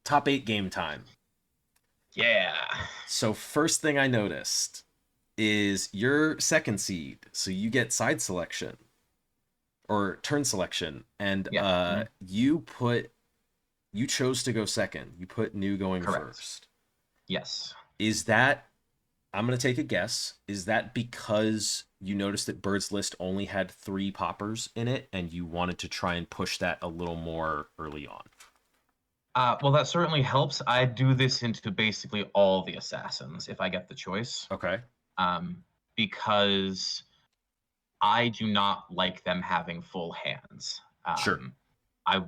top 8 game time. Yeah. So first thing I noticed is your second seed, so you get side selection or turn selection, and Yeah. you chose to go second. You put new going Correct. first. Yes. Is that, I'm gonna take a guess, is that because you noticed that Bird's List only had 3 poppers in it and you wanted to try and push that a little more early on? Well, that certainly helps. I do this into basically all the assassins if I get the choice, Okay. um, because I do not like them having full hands. Sure. I,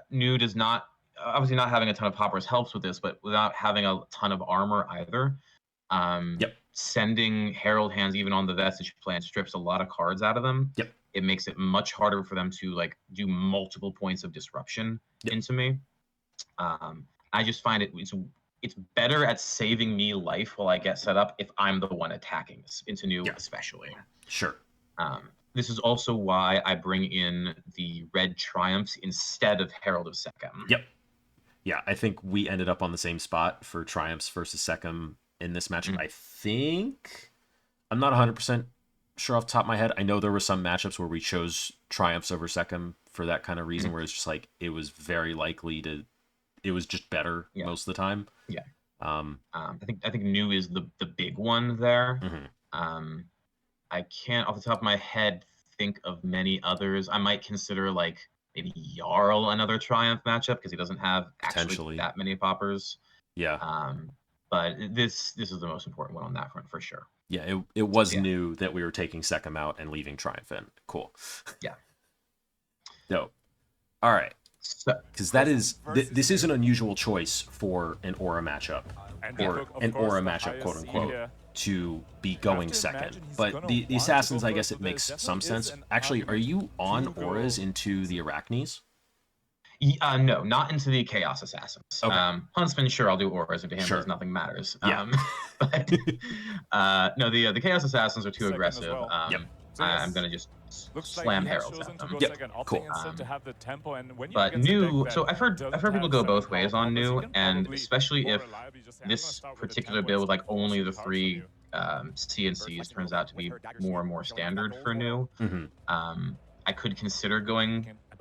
New does not, obviously not having a ton of poppers helps with this, but without having a ton of armor either, Yep. sending Herald hands even on the Vestige plan strips a lot of cards out of them. Yep. It makes it much harder for them to like do multiple points of disruption Yep. into me. I just find it's better at saving me life while I get set up if I'm the one attacking this into New, Yeah. especially. Sure. This is also why I bring in the red triumphs instead of Herald of Second. Yep. Yeah, I think we ended up on the same spot for Triumphs versus Second in this matchup. I think I'm not 100% sure off the top of my head. I know there were some matchups where we chose Triumphs over Second for that kind of reason, where it's just like it was very likely to, it was just better Yeah. most of the time. Yeah. I think New is the big one there. I can't off the top of my head think of many others. I might consider like maybe Jarl another Triumph matchup because he doesn't have actually Potentially. that many poppers. Yeah. But this is the most important one on that front for sure. Yeah, it was Yeah. New that we were taking Second out and leaving Triumph in. Cool. Yeah. Dope. All right. So, Because that is this is an unusual choice for an aura matchup, or an aura matchup, quote unquote, to be going second. But the assassins, I guess it makes some sense. Actually, are you on auras into the Arachnes? no, not into the Chaos Assassins. Okay. Huntsman, sure, I'll do auras into him Sure. because nothing matters. Yeah. But no, the Chaos Assassins are too aggressive. Yep. I'm gonna just slam Heralds at them. Yep. Cool. But New, so I've heard people go both ways on New, and especially if this particular build with like only the 3 CNCs turns out to be more and more standard for New. I could consider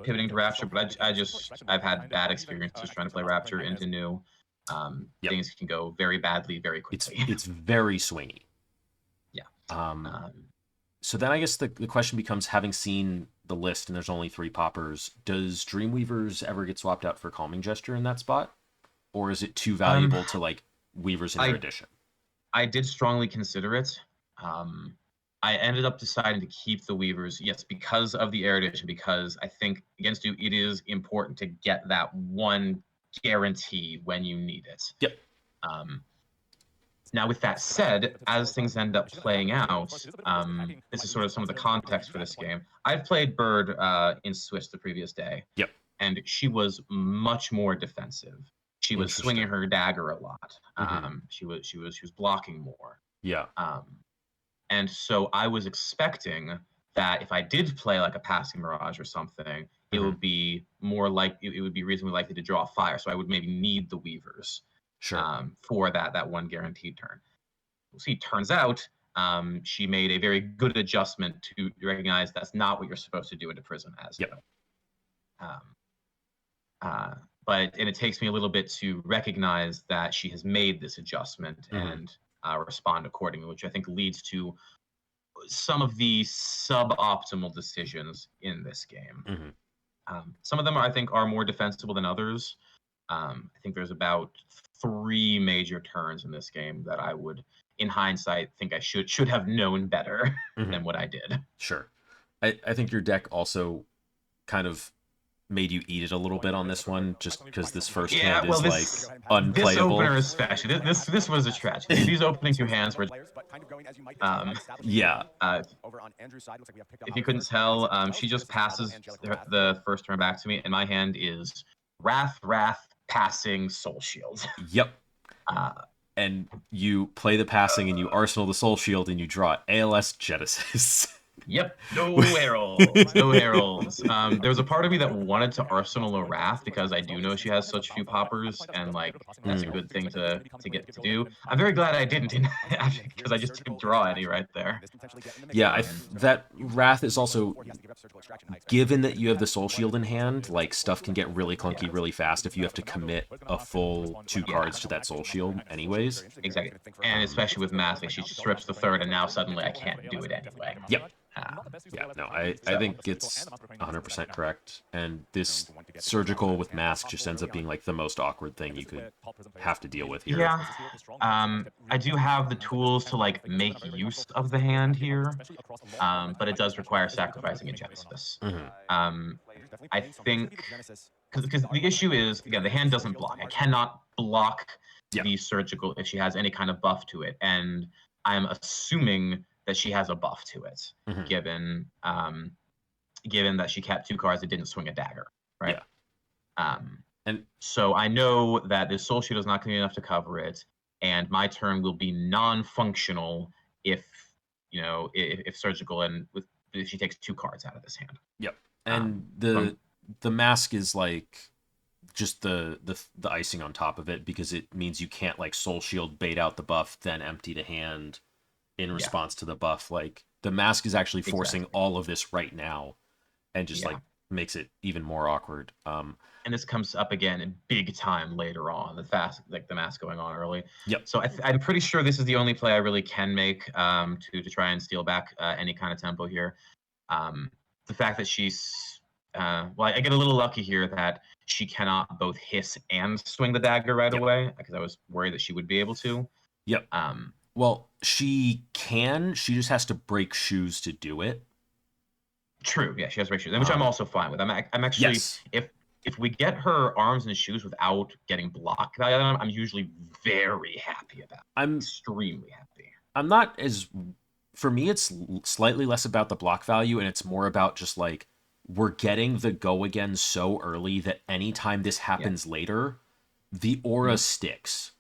pivoting to Rapture, but I've had bad experiences trying to play Rapture into New. Things can go very badly very quickly. It's very swingy. Yeah. So then I guess the question becomes, having seen the list and there's only 3 poppers, does Dreamweavers ever get swapped out for Calming Gesture in that spot? Or is it too valuable to like Weavers in your edition? I did strongly consider it. I ended up deciding to keep the Weavers, yes, because of the Air Edition, because I think against you, it is important to get that one guarantee when you need it. Yep. Now, with that said, as things end up playing out, this is sort of some of the context for this game. I've played Bird in Swiss the previous day. Yep. And she was much more defensive. She was swinging her dagger a lot. She was blocking more. Yeah. And so I was expecting that if I did play like a passing mirage or something, it would be more like it would be reasonably likely to draw fire. So I would maybe need the Weavers for that one guaranteed turn. We'll see. Turns out she made a very good adjustment to recognize that's not what you're supposed to do into Prism as. Yep. But it takes me a little bit to recognize that she has made this adjustment and respond accordingly, which I think leads to some of the suboptimal decisions in this game. Some of them I think are more defensible than others. I think there's about 3 major turns in this game that I would, in hindsight, think I should have known better than what I did. Sure. I think your deck also kind of made you eat it a little bit on this one, just because this first hand is like unplayable. This opener especially, this was a tragedy. These opening 2 hands were yeah. If you couldn't tell, she just passes the first turn back to me, and my hand is Wrath, passing, Soul Shield. Yep. And you play the passing and you arsenal the Soul Shield and you draw ALS Genesis. Yep, no heralds, no heralds. There was a part of me that wanted to Arsenal a Wrath because I do know she has such few poppers, and like that's a good thing to get to do. I'm very glad I didn't, because I just didn't draw any right there. Yeah, that Wrath is also, given that you have the Soul Shield in hand, like stuff can get really clunky really fast if you have to commit a full 2 cards to that Soul Shield anyways. Exactly, and especially with Mask, like, she strips the third, and now suddenly I can't do it anyway. Yep. Yeah, no, I think it's 100% correct. And this surgical with Mask just ends up being like the most awkward thing you could have to deal with here. Yeah, I do have the tools to like make use of the hand here, but it does require sacrificing a Genesis. I think because the issue is, again, the hand doesn't block. I cannot block the surgical if she has any kind of buff to it, and I'm assuming that she has a buff to it, given that she kept 2 cards that didn't swing a dagger, right? And so I know that this Soul Shield is not going to be enough to cover it, and my turn will be non-functional if if surgical and if she takes 2 cards out of this hand. Yep. And the Mask is like just the icing on top of it, because it means you can't like Soul Shield, bait out the buff, then empty the hand in response to the buff. Like the Mask is actually forcing all of this right now, and just like makes it even more awkward. And this comes up again in big time later on. The Mask going on early. Yep. So I'm pretty sure this is the only play I really can make to try and steal back any kind of tempo here. The fact that she's well, I get a little lucky here that she cannot both hiss and swing the dagger right away, because I was worried that she would be able to. Yep. Well, she can. She just has to break shoes to do it. True. Yeah, she has break shoes, which I'm also fine with. I'm actually if we get her arms and shoes without getting blocked by them, I'm usually very happy about it. I'm extremely happy. I'm not as... For me, it's slightly less about the block value, and it's more about just like, we're getting the go again so early that anytime this happens later, the aura sticks.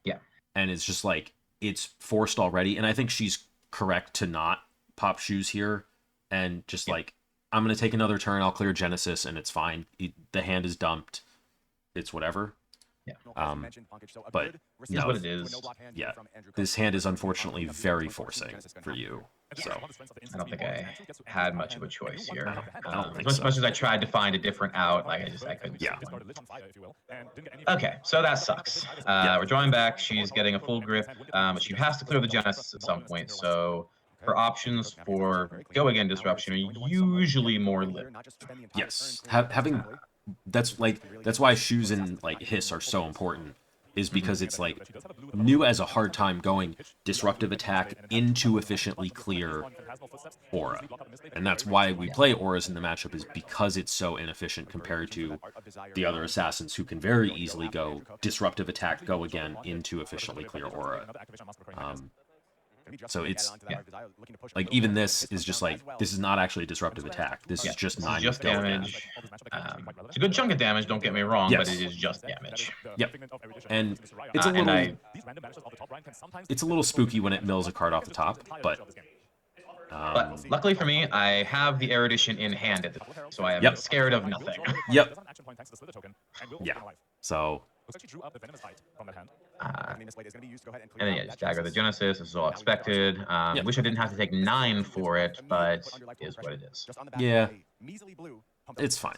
Yeah. And it's just like, it's forced already. And I think she's correct to not pop shoes here, and just like, I'm going to take another turn, I'll clear Genesis, and it's fine. The hand is dumped. It's whatever. Yeah. But no, what it is. Yeah. This hand is unfortunately very forcing for you. So I don't think I had much of a choice here. I don't think as much as I tried to find a different out, like I couldn't. Yeah. Okay, so that sucks. We're drawing back. She's getting a full grip. She has to clear the Genesis at some point, so her options for go again disruption are usually more lit. Yes. Having that's why shoes and like hiss are so important, is because it's like New has a hard time going disruptive attack into efficiently clear aura. And that's why we play auras in the matchup, is because it's so inefficient compared to the other assassins who can very easily go disruptive attack, go again into efficiently clear aura. So it's like, even this is just like, this is not actually a disruptive attack. This is just 9 damage. It's a good chunk of damage, don't get me wrong, but it is just damage. Yep. And it's a little it's a little spooky when it mills a card off the top, but luckily for me, I have the Erudition in hand at the time, so I am scared of nothing. Yep. Yeah. So and then just dagger the Genesis. This is all expected. Wish I didn't have to take 9 for it, but is what it is. Yeah, it's fine.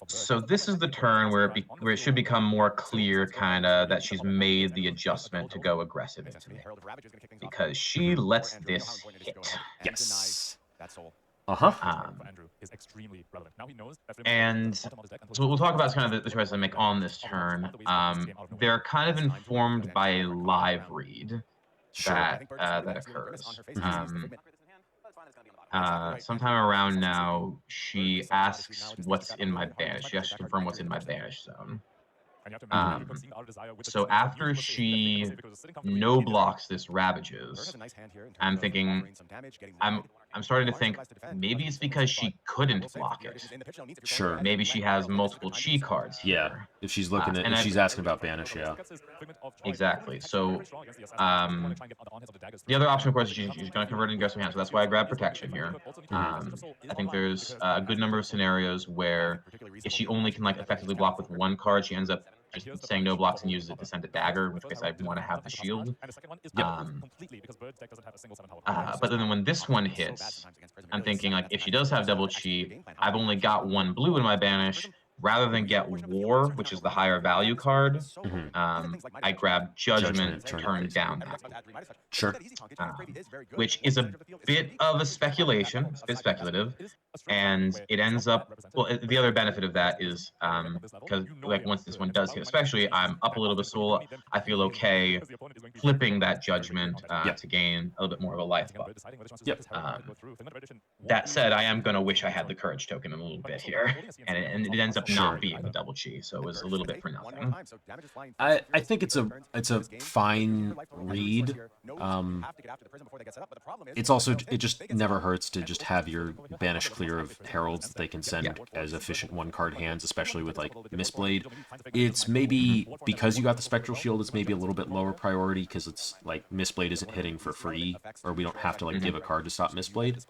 So this is the turn where it should become more clear, kind of, that she's made the adjustment to go aggressive into me, because she lets this hit. Yes. And so what we'll talk about is kind of the choices I make on this turn. They're kind of informed by a live read that occurs. Sometime around now, she asks what's in my banish. She has to confirm what's in my banish zone. So after she no blocks this Ravages, I'm thinking I'm I'm starting to think maybe it's because she couldn't block it. Sure. Maybe she has multiple chi cards Yeah. here. If she's looking at, if she's asking about banish, yeah. Exactly. So the other option, of course, is she's going to convert it into aggressive hand. So that's why I grabbed protection here. I think there's a good number of scenarios where if she only can like effectively block with one card, she ends up just saying no blocks and uses it to send a dagger, in which case I want to have the shield. But then when this one hits, I'm thinking like if she does have double chi, I've only got one blue in my banish. Rather than get War, which is the higher value card, I grab Judgment, turn down that. Sure. Which is a bit of a speculation, it's a bit speculative, and it ends up, well, the other benefit of that is, because like once this one does hit, especially, I'm up a little bit soul, I feel okay flipping that Judgment to gain a little bit more of a life buff. Yep. That said, I am going to wish I had the Courage token in a little bit here, and it ends up not being the double chi, so it was a little bit for nothing. I think it's a fine read. It's also, it just never hurts to just have your banish clear of heralds that they can send as efficient one card hands, especially with like Mistblade. It's maybe because you got the Spectral Shield, it's maybe a little bit lower priority because it's like Mistblade isn't hitting for free, or we don't have to like give a card to stop Mistblade.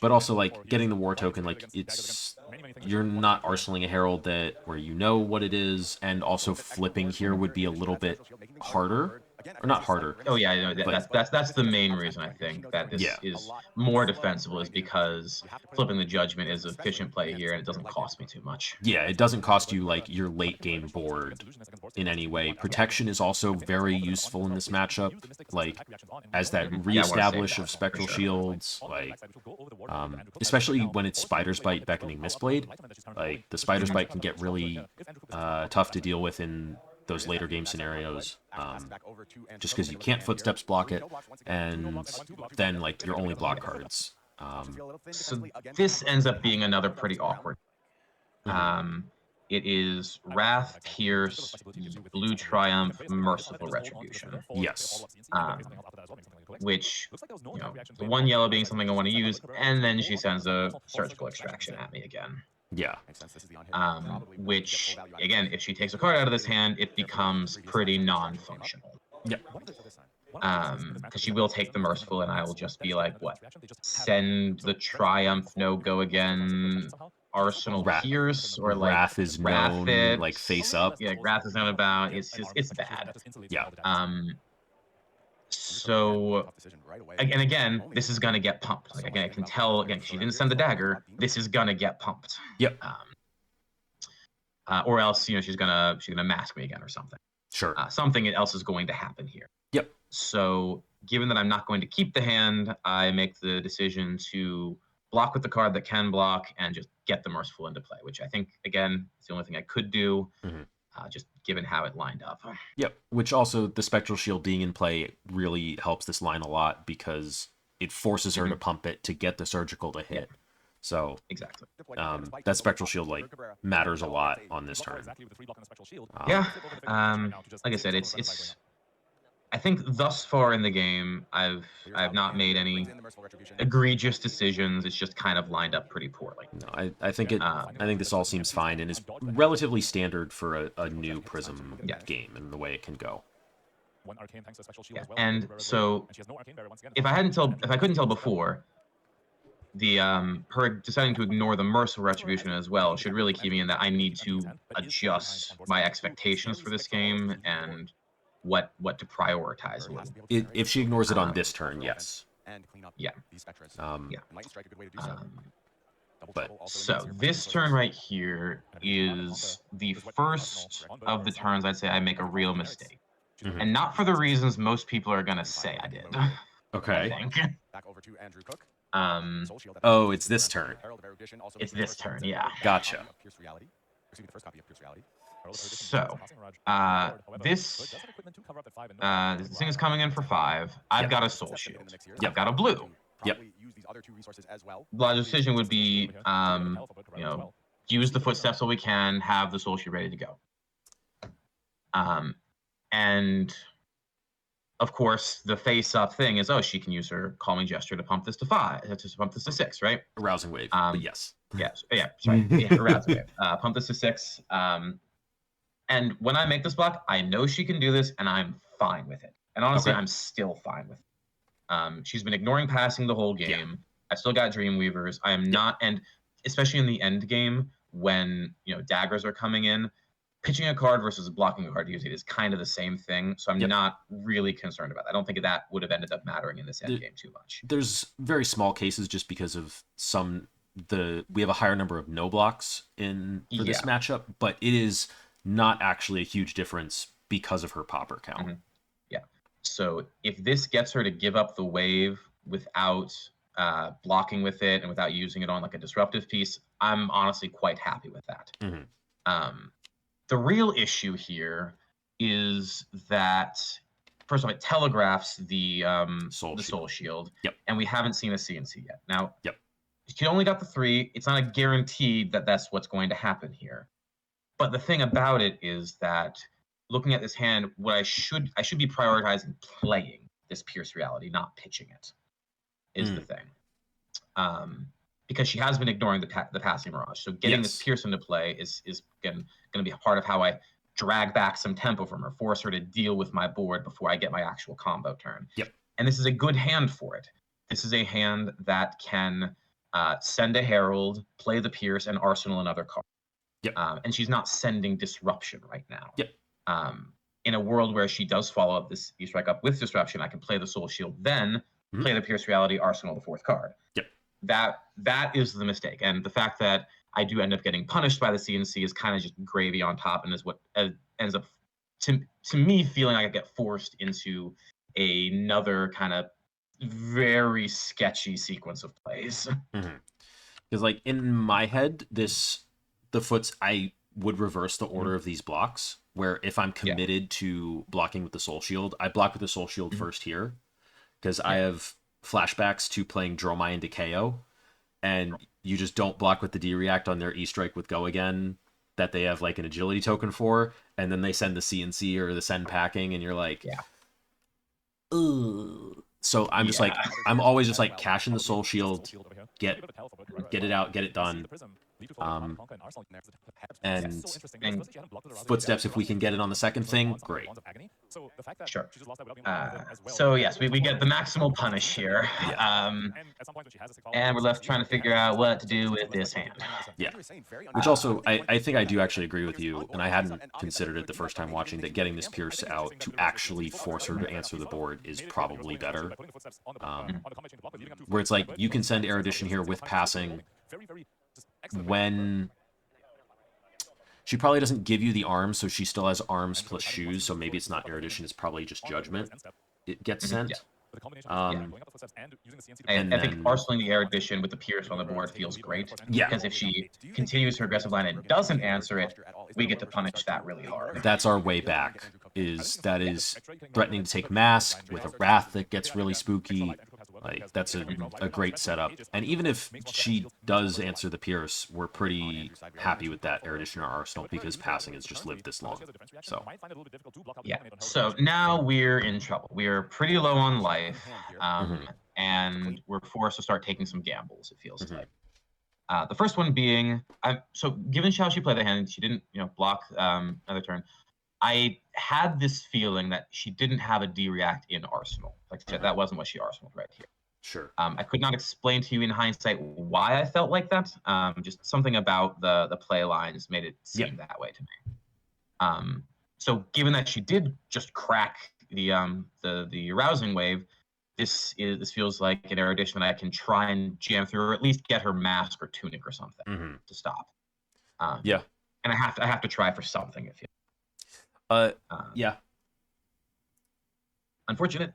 But also like getting the War token, like it's, you're not arsenaling a herald that where you know what it is, and also flipping here would be a little bit harder. Or not harder. Oh yeah, no, that's the main reason I think that this is more defensible, is because flipping the Judgment is an efficient play here and it doesn't cost me too much. Yeah, it doesn't cost you like your late game board in any way. Protection is also very useful in this matchup, like as that reestablish of Spectral Shields, like especially when it's Spider's Bite beckoning Mistblade. Like the Spider's Bite can get really tough to deal with in those later game scenarios, just because you can't footsteps block it, and then like your only block cards. So this ends up being another pretty awkward. It is Wrath, Pierce, Blue Triumph, Merciful Retribution. Yes. Which, you know, the one yellow being something I want to use, and then she sends a Surgical Extraction at me again. Yeah. Which, again, if she takes a card out of this hand, it becomes pretty non-functional. Yep. Because she will take the Merciful, and I will just be like, what? Send the Triumph, no go again, Arsenal Pierce, or like Wrath is known, like face up. Yeah, Wrath is known about. It's just, it's bad. Yeah. So, and again, this is gonna get pumped. Like again, I can tell. Again, she didn't send the dagger. This is gonna get pumped. Yep. Or else, you know, she's gonna mask me again or something. Sure. Something else is going to happen here. Yep. So, given that I'm not going to keep the hand, I make the decision to block with the card that can block and just get the Merciful into play, which I think, again, is the only thing I could do, just given how it lined up. Yep, which also, the Spectral Shield being in play really helps this line a lot because it forces her to pump it to get the Surgical to hit. So, exactly. That Spectral Shield, like, matters a lot on this turn. Yeah, like I said, it's I think thus far in the game, I've not made any egregious decisions. It's just kind of lined up pretty poorly. No, I think I think this all seems fine and is relatively standard for a new Prism game and the way it can go. Yeah. And so, if I couldn't tell before, the her deciding to ignore the Merciful Retribution as well should really keep me in that I need to adjust my expectations for this game and what to prioritize a little. If she ignores it on this turn, yes. Yeah. But so this turn right here is the first of the turns I'd say I make a real mistake, and not for the reasons most people are gonna say I did. Okay. I think. Oh, it's this turn. It's this turn, yeah. Gotcha. So, this thing is coming in for 5. I've got a Soul Shield. I've got a blue. Yep. The decision would be, you know, use the footsteps while we can, have the Soul Shield ready to go. And of course, the face-up thing is, oh, she can use her calming gesture to pump this to 5, to pump this to 6, right? Arousing wave, but yes. Sorry. Yeah, arousing wave. Pump this to 6. And when I make this block, I know she can do this, and I'm fine with it. And honestly, I'm still fine with it. She's been ignoring passing the whole game. I still got Dreamweavers. I am not, and especially in the end game when daggers are coming in, pitching a card versus blocking a card to use it is kind of the same thing. So I'm not really concerned about that. I don't think that would have ended up mattering in this end game too much. There's very small cases just because of we have a higher number of no blocks for this matchup, but it is not actually a huge difference because of her popper count. Mm-hmm. Yeah. So if this gets her to give up the wave without blocking with it and without using it on like a disruptive piece, I'm honestly quite happy with that. Mm-hmm. The real issue here is that, first of all, it telegraphs the soul shield, and we haven't seen a CNC yet. Now, she only got the 3. It's not a guarantee that that's what's going to happen here. But the thing about it is that looking at this hand, what I should be prioritizing playing this Pierce Reality, not pitching it, is the thing. Because she has been ignoring the passing Mirage. So getting this Pierce into play is going to be a part of how I drag back some tempo from her, force her to deal with my board before I get my actual combo turn. And this is a good hand for it. This is a hand that can send a Herald, play the Pierce, and arsenal another card. And she's not sending Disruption right now. In a world where she does follow up this E-Strike up with Disruption, I can play the Soul Shield, then play the Pierce Reality, arsenal the 4th card. That is the mistake. And the fact that I do end up getting punished by the CNC is kind of just gravy on top, and is what ends up to me feeling like I get forced into another kind of very sketchy sequence of plays. Because like in my head, I would reverse the order of these blocks, where if I'm committed to blocking with the Soul Shield, I block with the Soul Shield first here, because I have flashbacks to playing Dromai into KO, and you just don't block with the D-React on their E-Strike with Go Again that they have like an agility token for, and then they send the CNC or the send packing, and you're like, ugh. So I'm just like, I'm always just like cashing the Soul Shield, get it out, get it done. And footsteps, if we can get it on the second thing, great. Sure. So yes, we get the maximal punish here. And we're left trying to figure out what to do with this hand. Which also, I think I do actually agree with you, and I hadn't considered it the first time watching, that getting this Pierce out to actually force her to answer the board is probably better. Where it's like, you can send Erudition here with passing when she probably doesn't give you the arms, so she still has arms plus shoes, so maybe it's not Erudition, it's probably just Judgment it gets sent. I think arsenaling the Erudition with the Pierce on the board feels great. Because if she continues her aggressive line and doesn't answer it, we get to punish that really hard. That's our way back. Is threatening to take Mask with a Wrath that gets really spooky. Like, that's a great setup. And even if she does answer the Pierce, we're pretty happy with that Erudition or Arsenal, because passing has just lived this long. So so now we're in trouble. We're pretty low on life, and we're forced to start taking some gambles, it feels like. The first one being, so given how she played the hand, she didn't block another turn. I had this feeling that she didn't have a D-React in Arsenal. Like that wasn't what she arsenaled right here. Sure. I could not explain to you in hindsight why I felt like that. Just something about the play lines made it seem that way to me. So given that she did just crack the arousing wave, this feels like an Erudition that I can try and jam through, or at least get her Mask or Tunic or something to stop. And I have to try for something, if you. Unfortunate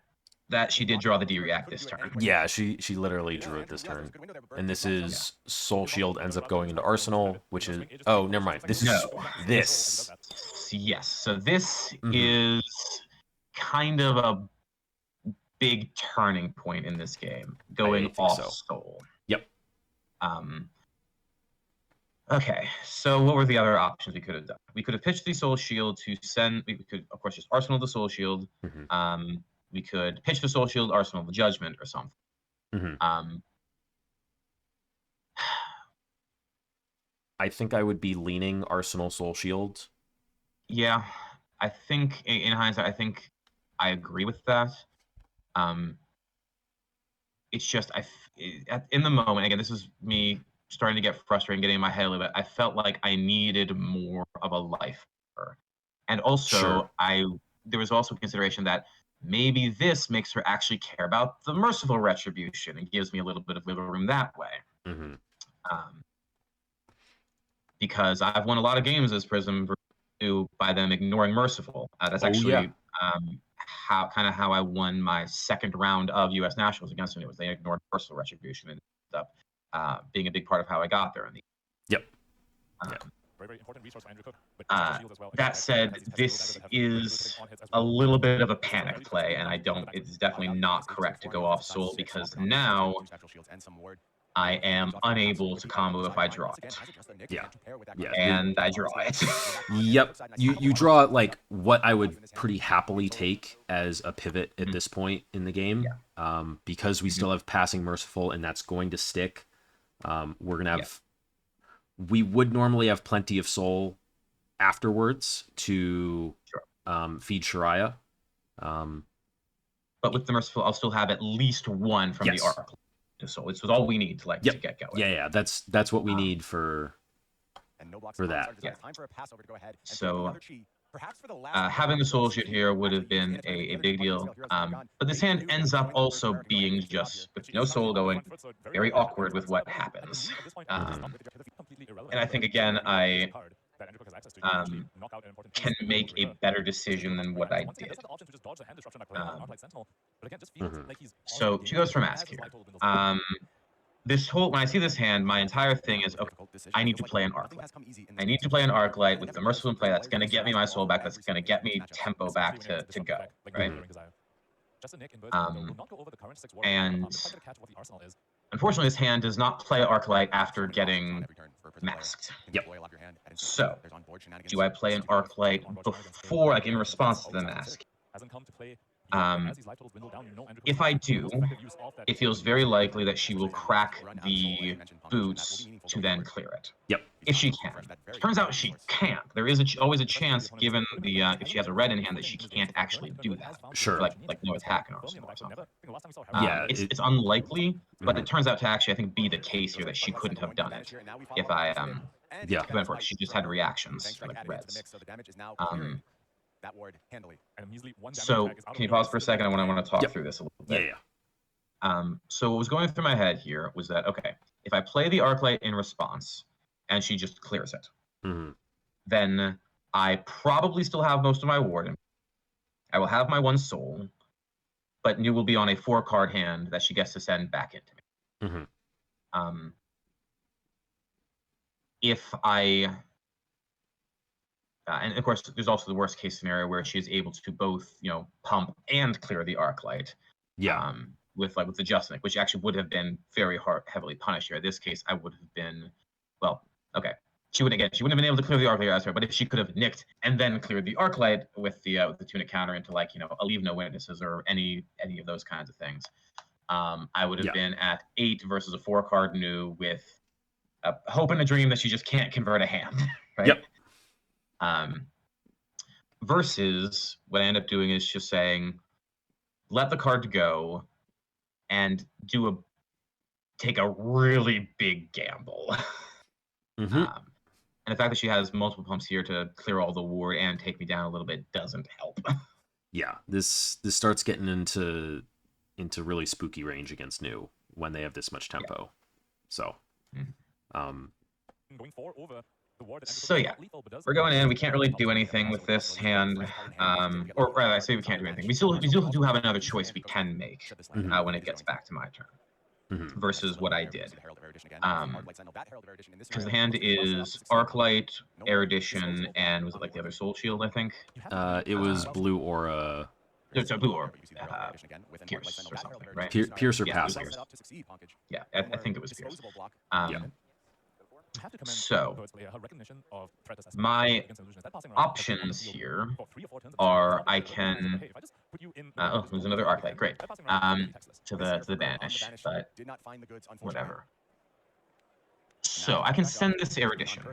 that she did draw the D-React this turn. Yeah, she literally drew it this turn. And this is Soul Shield ends up going into Arsenal, which is... Oh, never mind. This is... This. Yes. So this is kind of a big turning point in this game. Going off Soul. Yep. Okay, so what were the other options we could have done? We could have pitched the Soul Shield to send... We could, of course, just arsenal the Soul Shield. we could pitch the Soul Shield, Arsenal of the Judgment, or something. I think I would be leaning Arsenal Soul Shield. Yeah, I think in hindsight, I think I agree with that. It's just in the moment, again, this is me starting to get frustrated and getting in my head a little bit. I felt like I needed more of a life for her. And also, there was also consideration that maybe this makes her actually care about the merciful retribution and gives me a little bit of wiggle room that way. Because I've won a lot of games as Prism by them ignoring merciful. That's actually how I won my second round of U.S. Nationals against them. It was they ignored merciful retribution and ended up being a big part of how I got there. That said, this is a little bit of a panic play, and it's definitely not correct to go off Soul, because now I am unable to combo if I draw it. And I draw it. Yep. You draw like what I would pretty happily take as a pivot at this point in the game. Because we still have passing merciful, and that's going to stick. We're gonna have we would normally have plenty of soul afterwards to feed Shariah. But with the merciful, I'll still have at least one from the arc. So it's all we need to get going. Yeah. That's what we need for that. So having the Soul Shield here would have been a big deal. But this hand ends up also being just with no soul going, very awkward with what happens. And I think, again, I can make a better decision than what I did. So she goes for Mask here. When I see this hand, my entire thing is, okay, I need to play an Arclight. I need to play an Arclight with the Merciful in play. That's going to get me my soul back. That's going to get me tempo back to go, right? And unfortunately, this hand does not play Arclight after getting masked. So, do I play an Arclight before, like in response to the mask? If I do, it feels very likely that she will crack the boots to then clear it. If she can. Turns out she can't. There is always a chance, given the if she has a red in hand, that she can't actually do that. Like no attack in Arsenal or something. It's unlikely, but it turns out to actually, I think, be the case here that she couldn't have done it if I she just had reactions like reds. So can you pause for a second? I want to talk through this a little bit. So what was going through my head here was that, okay, if I play the Arclight in response and she just clears it, then I probably still have most of my ward. I will have my one soul, but Nu will be on a 4-card hand that she gets to send back into me. If I and of course, there's also the worst case scenario where she is able to both, pump and clear the Arclight. With the Justinic, which actually would have been very heavily punished here. In this case, I would have been, she wouldn't have been able to clear the Arclight as her, but if she could have nicked and then cleared the Arclight with the tunic counter into a leave no witnesses or any of those kinds of things, I would have been at 8 versus a 4-card Nu with a hope and a dream that she just can't convert a hand, right? Versus what I end up doing is just saying, let the card go and take a really big gamble. And the fact that she has multiple pumps here to clear all the ward and take me down a little bit doesn't help. This starts getting into really spooky range against Nu when they have this much tempo. So So we're going in. We can't really do anything with this hand, or rather, I say we can't do anything. We still do have another choice we can make when it gets back to my turn, versus what I did. Because the hand is Arclight, Erudition, and was it the other Soul Shield? I think it was Blue Aura. It's a Blue Aura, Pierce or something, right? Pierce or Passing. I think it was Pierce. So my options here are I can oh, there's another arc light. Great. To the banish, but whatever. So I can send this erudition,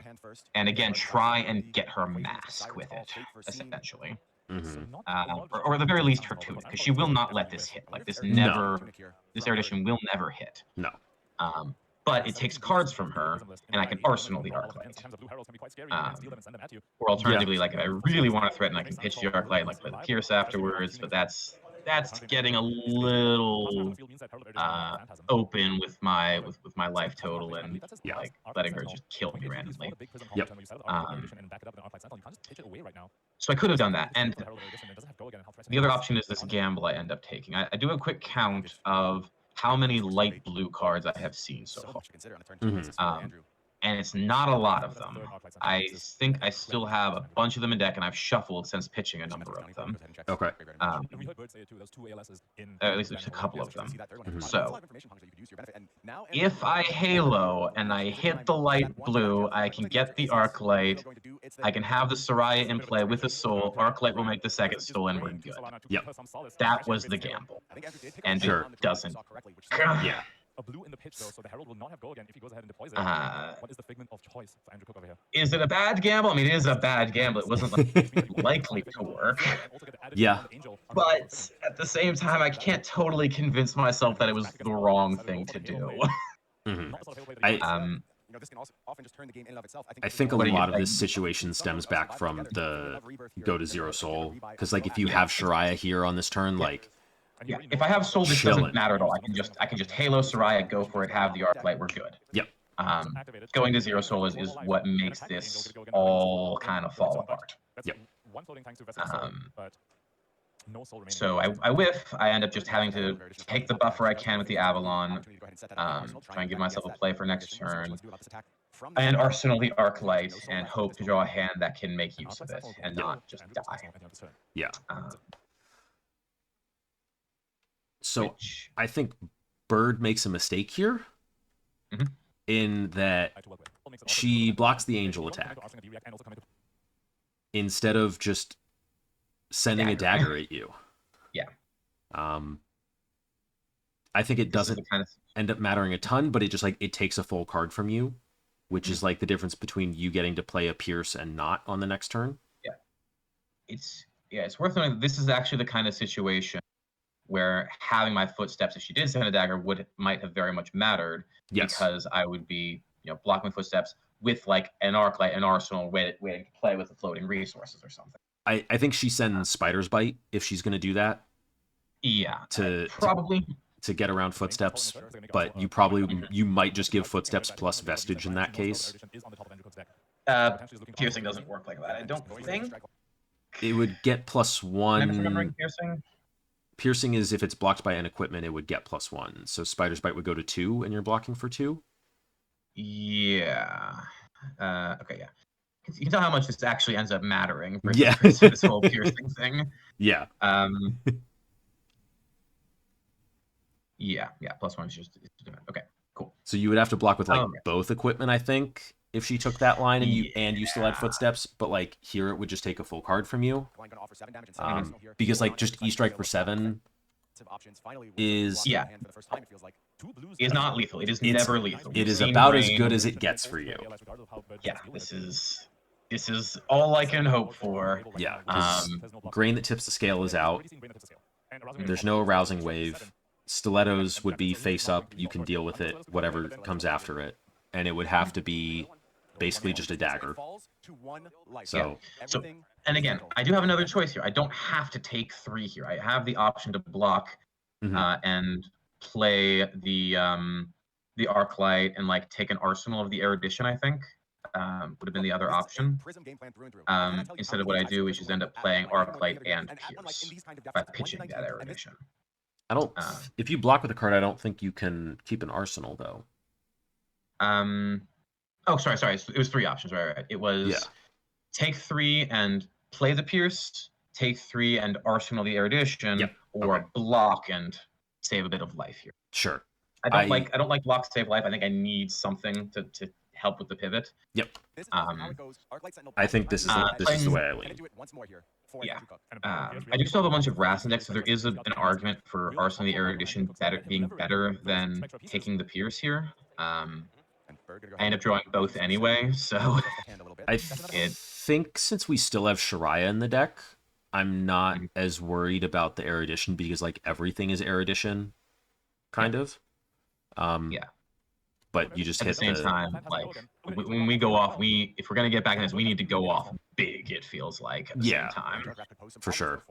and again try and get her mask with it, essentially, or at the very least her tunic, because she will not let this hit. Like this this erudition will never hit. No. But it takes cards from her, and I can arsenal the Arclight. Or alternatively, like if I really want to threaten, I can pitch the Arclight and like play the Pierce afterwards. But that's getting a little open with my life total and like letting her just kill me randomly. Yep. So I could have done that, and the other option is this gamble I end up taking. I do a quick count of how many light blue cards I have seen so far. And it's not a lot of them. I think I still have a bunch of them in deck, and I've shuffled since pitching a number of them. Okay. At least there's a couple of them. So, if I Halo and I hit the light blue, I can get the Arclight. I can have the Soraya in play with a soul. Arclight will make the second soul, and we're good. Yep. That was the gamble. And Sure. it doesn't. Yeah. A blue in the pitch, though, so the Herald will not have go again if he goes ahead and deploys it. What is the figment of choice for Andrew Cook over here? Is it a bad gamble? I mean, it is a bad gamble. It wasn't likely to work. Yeah. But at the same time, I can't totally convince myself that it was the wrong thing to do. I think a lot of this situation stems back from the go to zero soul, because like if you have Soraya here on this turn, like yeah, if I have soul, this doesn't matter at all. I can just Halo Soraya, go for it, have the Arclight, we're good. Yep. Going to zero soul is what makes this all kind of fall apart. Yep. So I whiff. I end up just having to take the buffer I can with the Avalon, try and give myself a play for next turn, and arsenal the Arclight and hope to draw a hand that can make use of it and not just die. Yeah. So I think Bird makes a mistake here in that she blocks the angel attack instead of just sending a dagger at you. Yeah. I think it doesn't end up mattering a ton, but it just like it takes a full card from you, which is like the difference between you getting to play a Pierce and not on the next turn. Yeah. It's worth noting that this is actually the kind of situation where having my footsteps, if she did send a dagger, might have very much mattered. Yes. Because I would be, blocking my footsteps with like an Arclight, an arsenal, waiting to play with the floating resources or something. I think she sends Spider's Bite if she's going to do that. Yeah. Probably to get around footsteps, but you might just give footsteps plus vestige in that case. Piercing doesn't work like that, I don't think. It would get +1. I'm remembering piercing. Piercing is if it's blocked by an equipment, it would get +1. So Spider's Bite would go to 2, and you're blocking for 2. Yeah. Okay. Yeah. You can tell how much this actually ends up mattering. Yeah. This whole piercing thing. Yeah. Yeah. +1 is just okay. Cool. So you would have to block with both equipment, I think, if she took that line and you still had footsteps. But like here, it would just take a full card from you. Because like just E-Strike for 7 is is not lethal. It's never lethal. It is about as good as it gets for you. Yeah. This is all I can hope for. Yeah. Grain that tips the scale is out. There's no arousing wave. Stilettos would be face up. You can deal with it, whatever comes after it. And it would have to be basically just a dagger. So, and again, I do have another choice here. I don't have to take 3 here. I have the option to block and play the Arclight and like take an arsenal of the erudition, I think. Would have been the other option. Instead of what I do, which is end up playing Arclight and Pierce by pitching that erudition. I don't. If you block with a card, I don't think you can keep an arsenal though. Oh, sorry. It was 3 options, right? It was take 3 and play the Pierce, take 3 and arsenal the erudition, or block and save a bit of life here. Sure. I don't like block save life. I think I need something to help with the pivot. Yep. I think this is the way I lean. Yeah. I do still have a bunch of Wrath index, so there is an argument for Arsenal the Erudition being better than taking the Pierce here. I end up drawing both anyway, so I think since we still have Shariah in the deck, I'm not as worried about the Erudition because like everything is Erudition, kind of. Yeah. But you just at hit the same time, like when we go off, if we're gonna get back in this, we need to go off big. It feels like at the same time, for sure.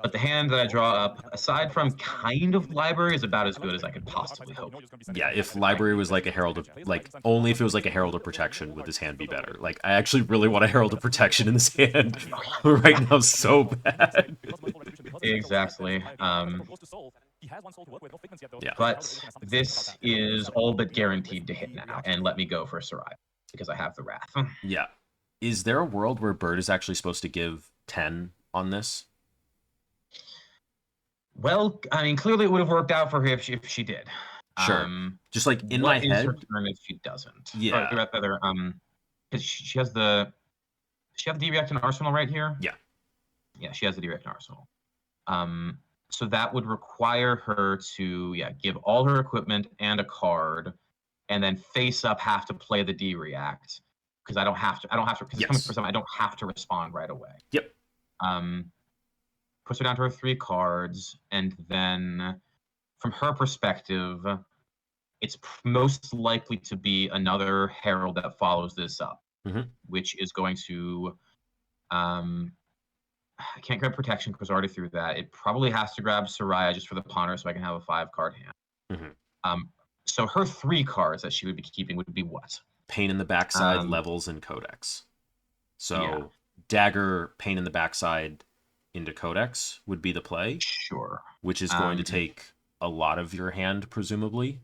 But the hand that I draw up, aside from kind of Library, is about as good as I could possibly hope. Yeah, if Library was like a Herald of, like, only if it was like a Herald of Protection would this hand be better. Like, I actually really want a Herald of Protection in this hand right now so bad. Exactly. Yeah. But this is all but guaranteed to hit now, and let me go for Sarai, because I have the Wrath. Yeah. Is there a world where Bird is actually supposed to give 10 on this? Well, I mean, clearly it would have worked out for her if she did. Sure. Just like in my head. What is her turn if she doesn't? Yeah. Or rather, because she has the. Does she have the D-React in Arsenal right here? Yeah. Yeah, she has the D-React in Arsenal. So that would require her to give all her equipment and a card, and then face up have to play the D-React. Because I don't have to. Because it's coming for something. I don't have to respond right away. Yep. Puts her down to her 3 cards, and then, from her perspective, it's most likely to be another Herald that follows this up, which is going to. I can't grab Protection because I already threw that. It probably has to grab Soraya just for the Ponder, so I can have a 5-card hand. So her 3 cards that she would be keeping would be what? Pain in the backside, levels, and codex. So dagger, pain in the backside into codex would be the play. Sure. Which is going to take a lot of your hand, presumably.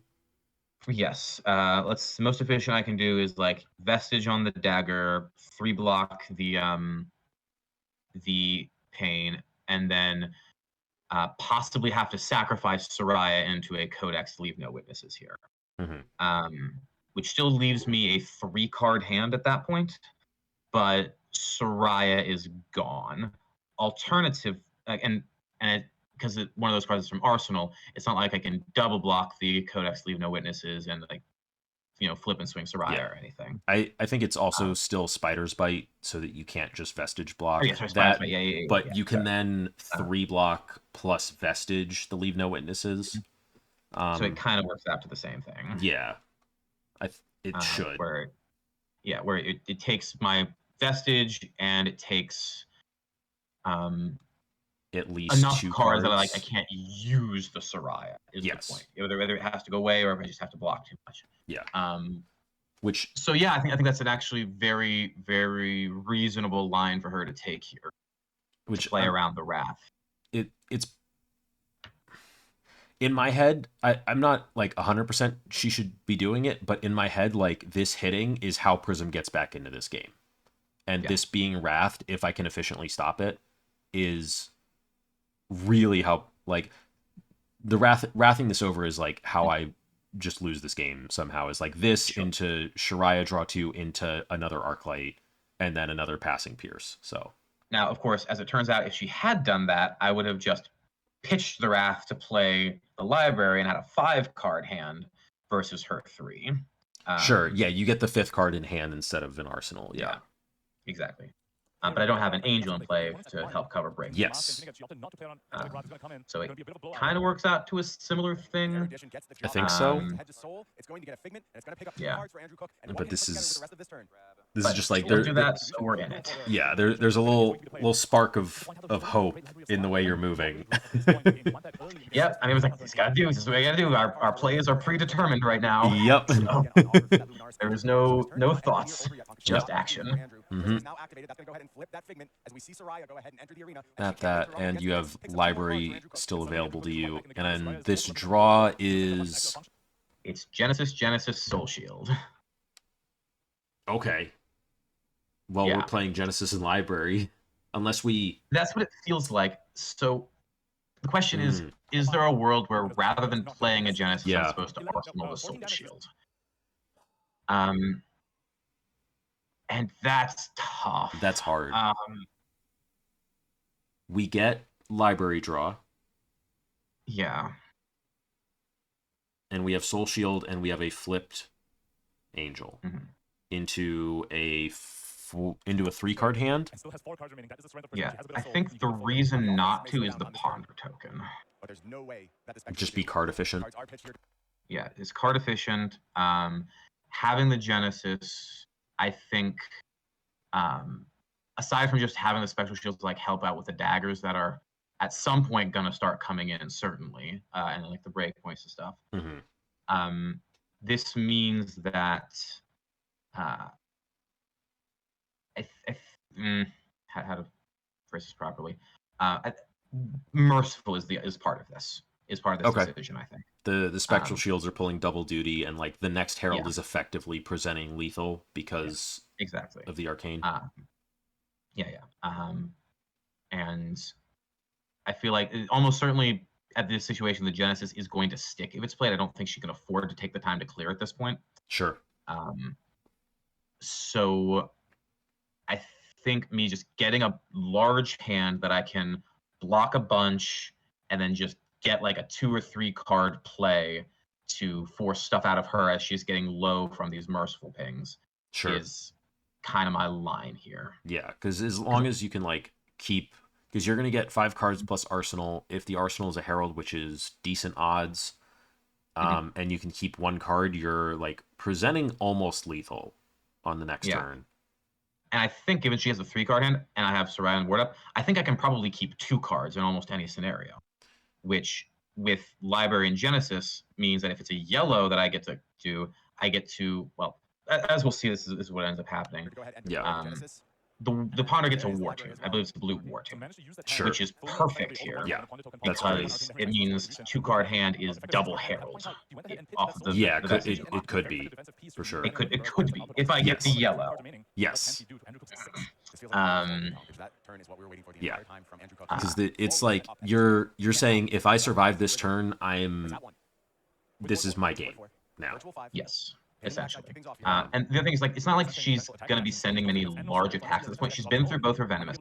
Yes. The most efficient I can do is like vestige on the dagger, 3 block the pain, and then possibly have to sacrifice Soraya into a codex, leave no witnesses here. Which still leaves me a 3-card hand at that point, but Soraya is gone. Alternative, and because one of those cards is from Arsenal, it's not like I can double block the codex, leave no witnesses, and flip and swing Soraya or anything. I think it's also still Spider's Bite, so that you can't just vestige block that. But you can then 3 block plus vestige the leave no witnesses. So it kind of works out to the same thing. Yeah. It should. Where it takes my vestige and it takes at least enough 2 cards that I can't use the Soraya is the point. Whether it has to go away or if I just have to block too much. Yeah. So I think that's an actually very, very reasonable line for her to take here. To play around the Wrath. It's in my head, I'm not like 100% she should be doing it, but in my head, like this hitting is how Prism gets back into this game. And this being Wrathed, if I can efficiently stop it, is really how, like, the wrathing this over is like how I just lose this game somehow, is like this into Shariah, draw 2 into another Arclight, and then another passing Pierce. So now, of course, as it turns out, if she had done that, I would have just pitched the Wrath to play the Library and had a 5-card hand versus her 3. Sure, you get the 5th card in hand instead of an Arsenal. Yeah. Exactly. But I don't have an Angel in play to help cover break. Yes. So it kind of works out to a similar thing. I think so. Yeah. But this is just like do that, so we're in it. Yeah, there's a little spark of hope in the way you're moving. Yep. I mean, it was like, this is what I gotta do. Our plays are predetermined right now. Yep. So, there is no thoughts, just action. At that, and you have Library still available to you, and then this draw is... It's Genesis, Soul Shield. Okay. Well, we're playing Genesis and Library, unless we... That's what it feels like. So The question is there a world where rather than playing a Genesis, I'm Yeah. supposed to arsenal the Soul Shield? And that's tough. That's hard. We get library draw. Yeah. And we have Soul Shield, and we have a flipped Angel into a 3-card hand. Yeah, I think the reason not to is the Ponder token. Just be card efficient. Yeah, it's card efficient. Having the Genesis, I think, aside from just having the special shields like help out with the daggers that are at some point gonna start coming in, certainly, and like the breakpoints and stuff. This means that how to phrase this properly? Merciful is part of this. Is part of this decision, I think. The spectral shields are pulling double duty, and like the next herald is effectively presenting lethal because of the arcane. And I feel like almost certainly at this situation, the Genesis is going to stick if it's played. I don't think she can afford to take the time to clear at this point. Sure. So I think me just getting a large hand that I can block a bunch and then just get like a 2 or 3 card play to force stuff out of her as she's getting low from these merciful pings is kind of my line here. Yeah, because as long as you can like keep, because you're going to get 5 cards plus Arsenal. If the Arsenal is a Herald, which is decent odds, and you can keep 1 card, you're like presenting almost lethal on the next turn. And I think given she has a 3-card hand and I have Soraya and Ward Up, I think I can probably keep 2 cards in almost any scenario, which with Library and Genesis means that if it's a yellow that I get to do, I get to, well, as we'll see, this is what ends up happening. The Ponder gets a War Tune. I believe it's a blue War Tune, which is perfect here. Yeah, because it means 2-card hand is double Herald. Off the, it could be for sure. It could be if I get the yellow. Yes. Yeah, because it's like you're saying if I survive this turn, this is my game now. Yes. Essentially. And the other thing is, like, it's not like she's going to be sending many large attacks at this point. She's been through both her Venomous.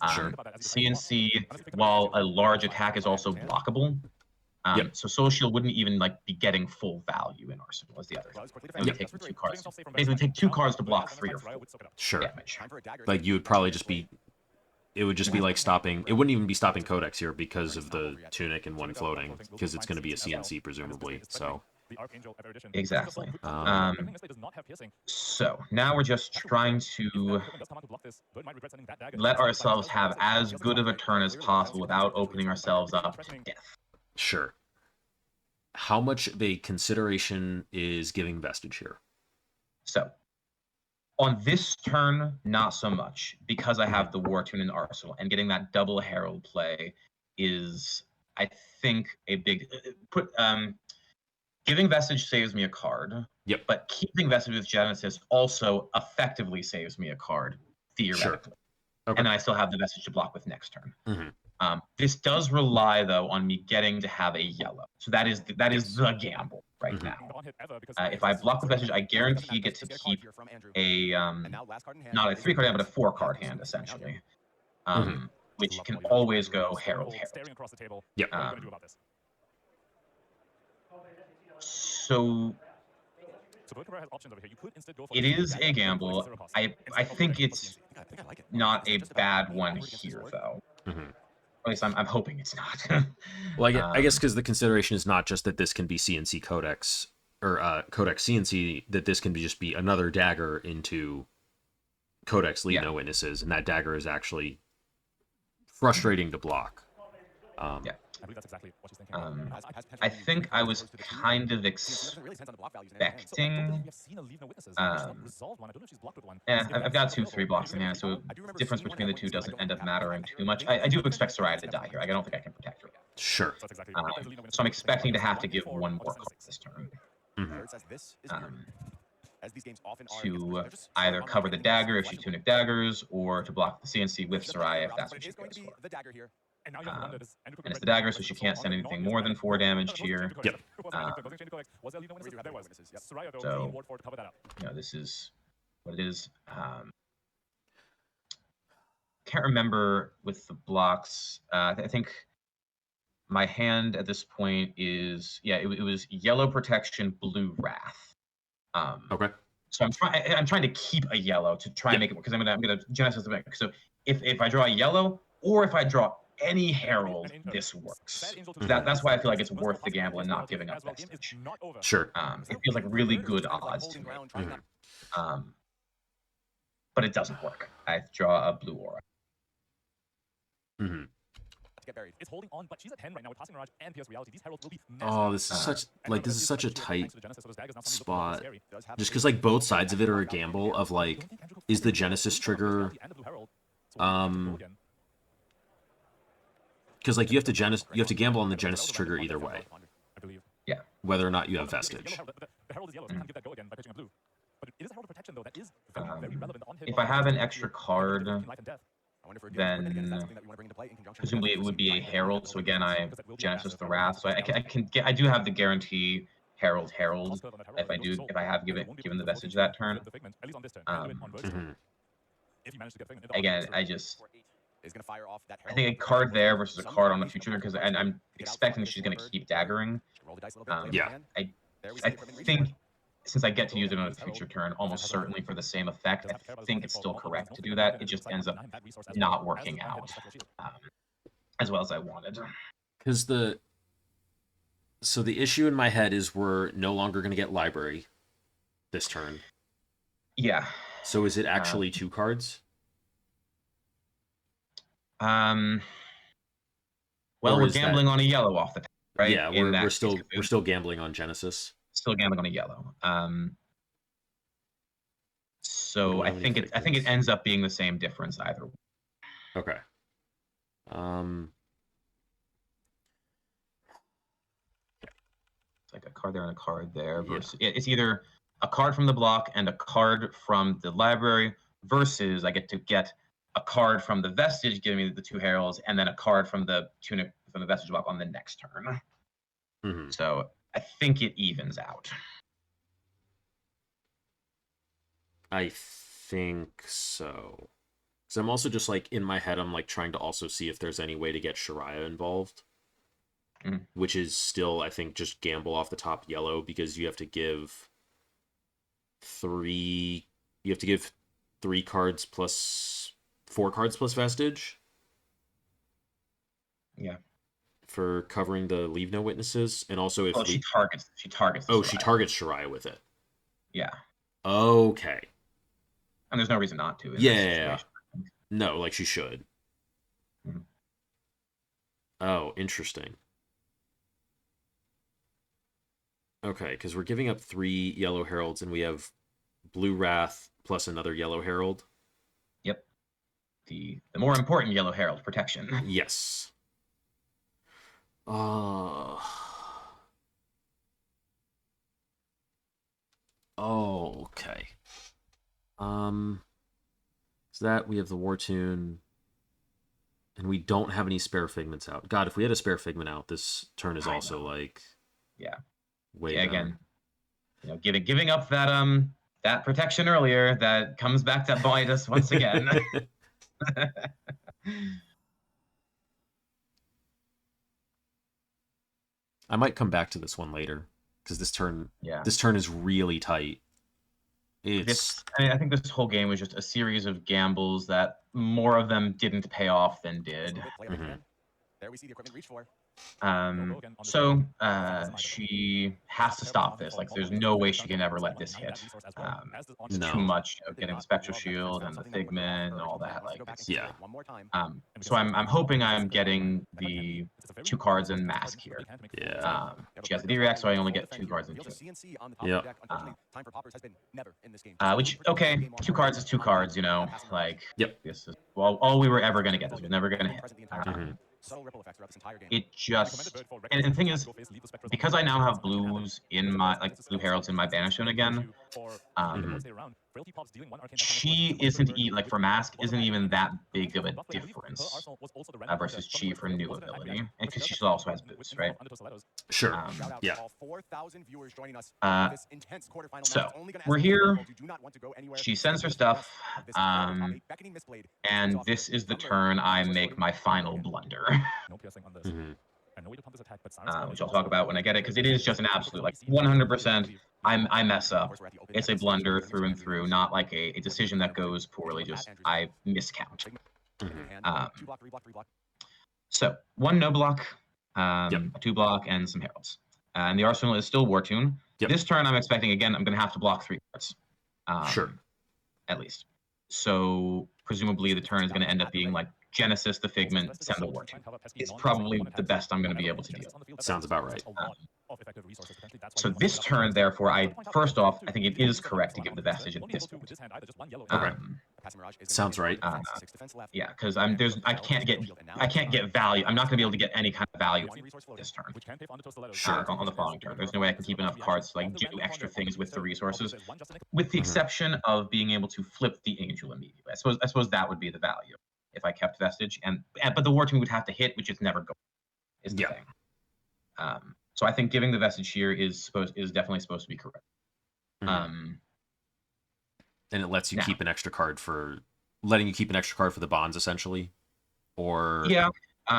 CNC, while a large attack is also blockable, so Soul Shield wouldn't even, like, be getting full value in Arsenal as the other. It would take 2 cards. Basically, take 2 cards to block 3 or 4 damage. Like, you would probably just be... It would just be like stopping... It wouldn't even be stopping Codex here because of the Tunic and 1 floating, because it's going to be a CNC, presumably, so... Exactly. So now we're just trying to let ourselves have as good of a turn as possible without opening ourselves up to death. Sure. How much of a consideration is giving Vestige here? So on this turn, not so much, because I have the War Tune in Arsenal, and getting that double Herald play is, I think, a big... Giving Vestige saves me a card, but keeping Vestige with Genesis also effectively saves me a card, theoretically. And then I still have the Vestige to block with next turn. This does rely, though, on me getting to have a yellow. So that is the gamble right now. If I block with Vestige, I guarantee you get to keep a, not a 3-card hand, but a 4-card hand, essentially. Which can always go Herald. So it is a gamble. I think it's not a bad one here, though. At least I'm hoping it's not. Well, I guess because the consideration is not just that this can be CNC Codex, or Codex CNC, that this can just be another dagger into Codex Lead No Witnesses, and that dagger is actually frustrating to block. I believe that's exactly what she's thinking. I think I was kind of expecting... I've got 2-3 blocks in hand, so the difference between the two doesn't end up mattering too much. I do expect Soraya to die here. I don't think I can protect her. Sure. So I'm expecting to have to give 1 more card this turn. To either cover the dagger if she Tunic daggers, or to block the CNC with Soraya if that's what she goes for. And it's the dagger, so she can't send anything more than 4 damage here. Yep. So, this is what it is. Can't remember with the blocks. I think my hand at this point is it was yellow protection, blue wrath. Okay. So I'm trying to keep a yellow to try and make it work, because I'm gonna Genesis the So if I draw a yellow, or if I draw any herald, this works. That's why I feel like it's worth the gamble and not giving up vestige. Sure. It feels like really good odds to me. But it doesn't work. I draw a blue aura. Mm-hmm. Get buried. It's holding on, but she's at 10 right now with Tossing Mirage and PS Reality. These heralds will be this is such a tight spot. Just because like both sides of it are a gamble of like, is the Genesis trigger because like you have to gamble on the Genesis trigger either way. Yeah. Whether or not you have vestige. If I have an extra card, then presumably it would be a herald. So again, I Genesis the Wrath. So I do have the guarantee herald if I have given the vestige that turn. Again, I think a card there versus a card on the future, because I'm expecting she's going to keep daggering. I think since I get to use it on a future turn, almost certainly for the same effect, I think it's still correct to do that. It just ends up not working out as well as I wanted. Because the issue in my head is we're no longer going to get library this turn. Yeah. So is it actually 2 cards? Well, we're gambling on a yellow off the top, right? Yeah, we're still gambling on Genesis. Still gambling on a yellow. So I think it ends up being the same difference either way. Okay. It's like a card there and a card there. Versus it's either a card from the block and a card from the library, versus I get to get a card from the vestige, giving me the 2 heralds, and then a card from the tunic from the vestige block on the next turn. Mm-hmm. So I think it evens out. I think so. Because I'm also just like in my head, I'm like trying to also see if there's any way to get Shariah involved, which is still, I think, just gamble off the top yellow, because you have to give 3 cards plus 4 cards plus vestige. Yeah. For covering the leave no witnesses, and also if she targets. She targets Shariah with it. Yeah. Okay. And there's no reason not to. Yeah. No, like she should. Mm-hmm. Oh, interesting. Okay, because we're giving up 3 yellow heralds, and we have blue wrath plus another yellow herald. Yep. The more important yellow herald, protection. Yes. Okay. So that we have the War Tune, and we don't have any spare figments out. God, if we had a spare figment out, this turn is also like way better. Again, giving up that protection earlier, that comes back to bite us once again. I might come back to this one later, because this turn is really tight. I think this whole game was just a series of gambles that more of them didn't pay off than did. Mm-hmm. There we see the equipment reach for. So she has to stop this. Like, there's no way she can ever let this hit. It's too much of getting the spectral shield and the figment and all that. Like, so I'm hoping I'm getting the 2 cards in mask here. Yeah. She has the D-React, so I only get 2 cards in 2. Yeah. Which, okay, 2 cards is 2 cards, like, yep. This is all we were ever going to get. This was never going to hit. It just, and the thing is, because I now have blues in my, blue heralds in my banish zone again, Chi isn't like for Mask isn't even that big of a difference versus Chi for new ability, and because she also has boots, right? Sure. Yeah. So we're here. She sends her stuff, and this is the turn I make my final blunder. Which I'll talk about when I get it, because it is just an absolute, like 100%. I mess up. It's a blunder through and through, not like a decision that goes poorly. Just I miscount. So 1 no block, a 2 block, and some heralds. And the arsenal is still War Tune. This turn I'm expecting, again, I'm going to have to block 3 cards. Sure. At least. So presumably the turn is going to end up being like Genesis, the Figment, send the War Tune. It's probably the best I'm going to be able to do. Sounds about right. So this turn, therefore, first off, I think it is correct to give the vestige at this point. Okay. Sounds right. Yeah, because I can't get value. I'm not going to be able to get any kind of value this turn. Sure. On the following turn, there's no way I can keep enough cards to like do extra things with the resources, with the exception of being able to flip the angel immediately. I suppose that would be the value if I kept vestige, but the War Tune would have to hit, which is never going. Is the thing. So I think giving the vestige here is definitely supposed to be correct. And it lets you keep an extra card for the bonds, essentially, or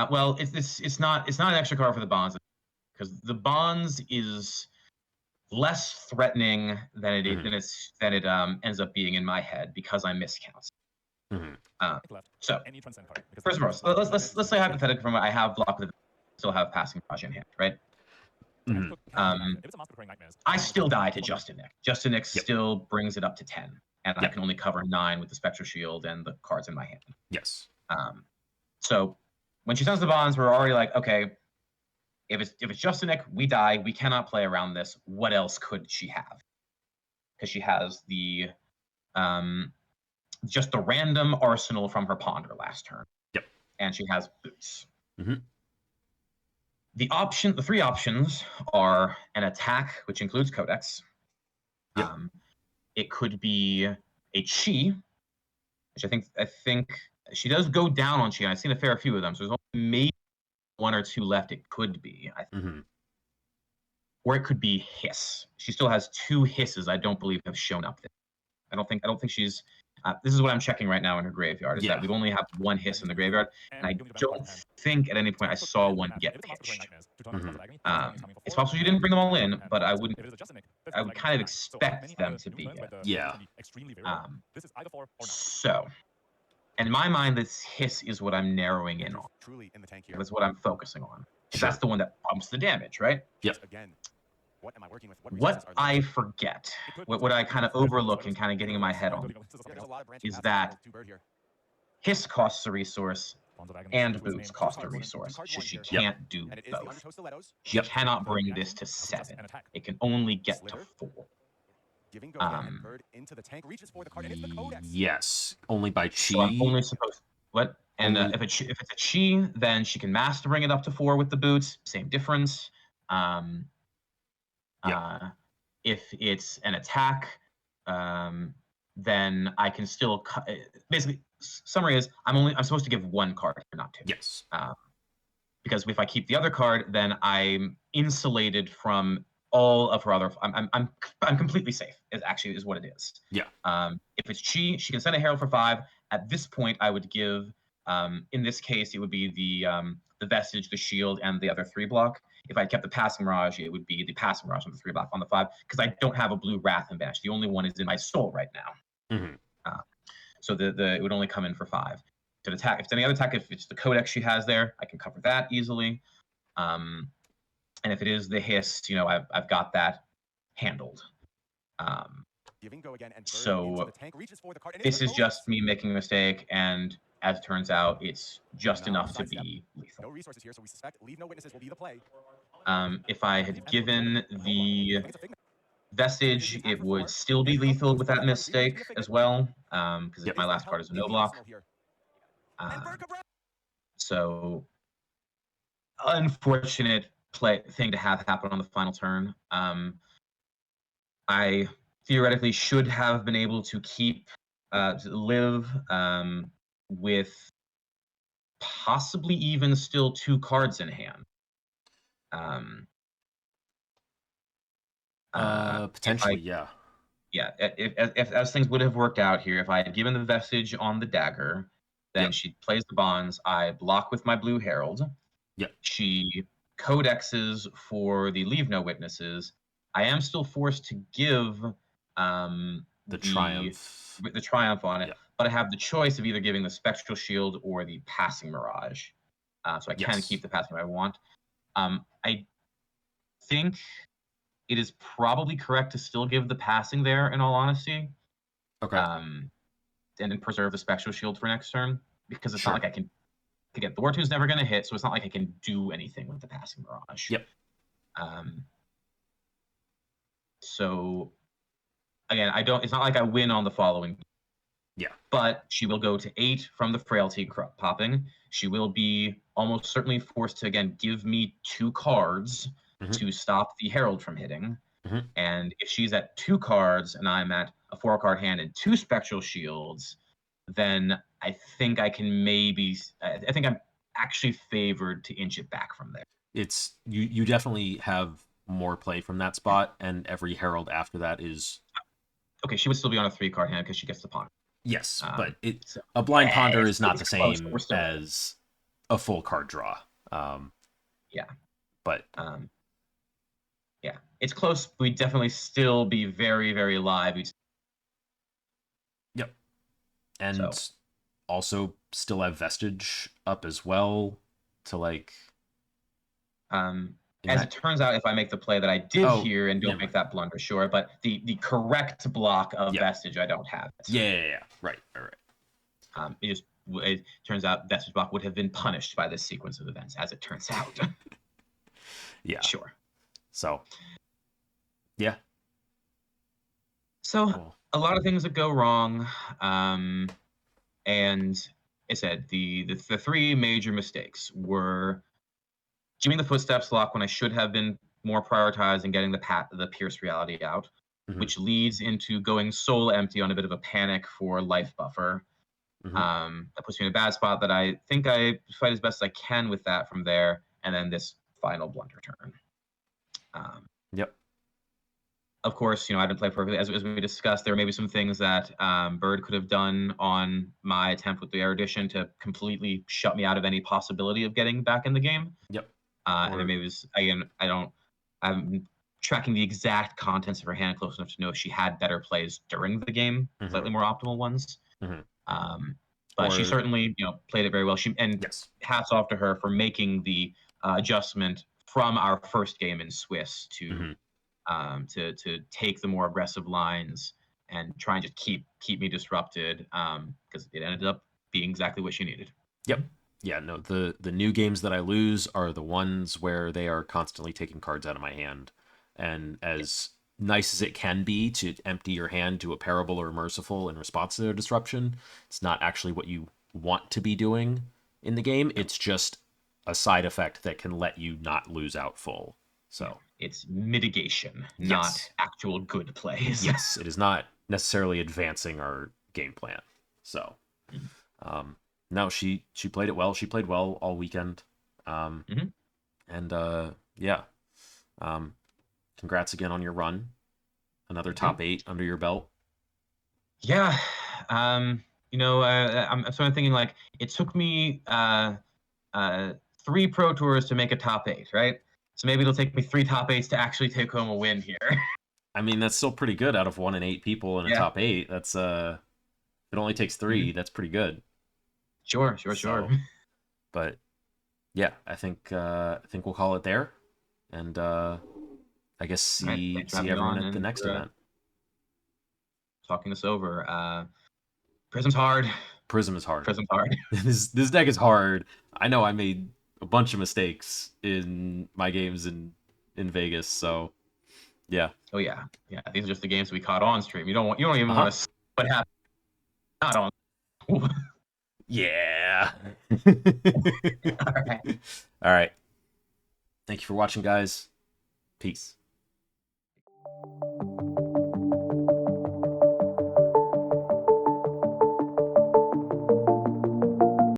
well, it's not an extra card for the bonds, because the bonds is less threatening than it ends up being in my head because I miscount. So first of all, let's say hypothetically, I have block with, still have passing mirage in hand, right? I still die to Justin Nick. Justin Nick still brings it up to 10, and I can only cover 9 with the Spectral Shield and the cards in my hand. Yes. So when she sends the bonds, we're already like, okay, if it's Justin Nick, we die. We cannot play around this. What else could she have? Because she has the just the random arsenal from her Ponder last turn. Yep. And she has boots. The 3 options are an attack, which includes Codex. It could be a Chi, which I think she does go down on Chi. I've seen a fair few of them, so there's only maybe 1 or 2 left. It could be, I think. Or it could be Hiss. She still has 2 Hisses. I don't believe have shown up there. I don't think she's. This is what I'm checking right now in her graveyard. Is that we only have 1 Hiss in the graveyard, and I don't think at any point I saw one get pitched. It's possible you didn't bring them all in, but I would kind of expect them to be. So, in my mind, this Hiss is what I'm narrowing in on. That's what I'm focusing on. That's the one that pumps the damage, right? Yep. What I forget, what I kind of overlook and kind of getting in my head on, is that Hiss costs a resource and Boots cost a resource. She can't do both. She cannot bring this to 7. It can only get to 4. Yes, only by Chi. So I'm only supposed what? And if it's a Chi, then she can mass to bring it up to 4 with the boots. Same difference. If it's an attack, then I can still basically. Summary is I'm supposed to give 1 card, not 2. Yes. Because if I keep the other card, then I'm insulated from all of her other. I'm completely safe. Is what it is. Yeah. If it's Chi, she can send a Herald for 5. At this point, I would give. In this case, it would be the vestige, the shield, and the other 3 block. If I kept the passing mirage, it would be the passing mirage on the 3 block on the 5, because I don't have a blue Wrath and Banish. The only one is in my soul right now. So it would only come in for 5. To attack, if it's any other attack, if it's the Codex she has there, I can cover that easily. And if it is the Hiss, I've got that handled. So this is just me making a mistake, and as it turns out, it's just enough to be lethal. If I had given the vestige, it would still be lethal with that mistake as well, because my last card is a no block. So unfortunate thing to have happen on the final turn. I theoretically should have been able to live with possibly even still 2 cards in hand. Potentially, yeah. Yeah, if as things would have worked out here, if I had given the vestige on the dagger, then she plays the bonds. I block with my blue herald. Yep. She codexes for the leave no witnesses. I am still forced to give the triumph on it, but I have the choice of either giving the spectral shield or the passing mirage. So I can keep the passing if I want. I think it is probably correct to still give the passing there, in all honesty. Okay. And then preserve the spectral shield for next turn, because it's not like I can. Again, the War 2 is never going to hit, so it's not like I can do anything with the passing mirage. Yep. So again, I don't. It's not like I win on the following. Yeah. But she will go to 8 from the frailty popping. She will be almost certainly forced to again give me 2 cards to stop the herald from hitting. And if she's at 2 cards and I'm at a 4-card hand and 2 spectral shields, then I think I can maybe. I think I'm actually favored to inch it back from there. It's you definitely have more play from that spot, and every herald after that is. Okay, she would still be on a 3-card hand because she gets the ponder. Yes, but a blind ponder is not the close, same as a full card draw. Yeah. But yeah, it's close. We'd definitely still be very, very live. Yep. And also still have vestige up as well to like. As it turns out, if I make the play that I did here and don't make that blunder, sure. But the correct block of vestige, I don't have it. Yeah. Right. It turns out vestige block would have been punished by this sequence of events, as it turns out. Yeah. Sure. So. Yeah. So a lot of things that go wrong, and I said the 3 major mistakes were doing the footsteps lock when I should have been more prioritized and getting the pierce reality out, which leads into going soul empty on a bit of a panic for life buffer. That puts me in a bad spot that I think I fight as best as I can with that from there, and then this final blunder turn. Yep. Of course, I didn't play perfectly. As we discussed, there may be some things that Bird could have done on my attempt with the erudition to completely shut me out of any possibility of getting back in the game. Yep. And then maybe I'm tracking the exact contents of her hand close enough to know if she had better plays during the game, slightly more optimal ones. But she certainly, played it very well. Hats off to her for making the adjustment from our first game in Swiss to take the more aggressive lines and try and just keep me disrupted, because it ended up being exactly what she needed. Yep. Yeah, no, the new games that I lose are the ones where they are constantly taking cards out of my hand. And as nice as it can be to empty your hand to a parable or a merciful in response to their disruption, it's not actually what you want to be doing in the game. It's just a side effect that can let you not lose out full. So it's mitigation, not actual good plays. Yes, it is not necessarily advancing our game plan. So no, she played it well. She played well all weekend. And congrats again on your run. Another top 8 under your belt. Yeah. I'm sort of thinking like it took me 3 Pro Tours to make a top 8, right? So maybe it'll take me 3 top 8s to actually take home a win here. I mean, that's still pretty good out of 1 and 8 people in a top 8. That's it only takes 3. That's pretty good. Sure. But yeah, I think we'll call it there, and I guess see everyone at the next event. Talking this over. Prism's hard. Prism is hard. Prism's hard. This deck is hard. I know I made a bunch of mistakes in my games in Vegas, so yeah. Oh yeah. These are just the games we caught on stream. You don't even want to see what happened. Not on. Yeah. All right. Thank you for watching, guys. Peace.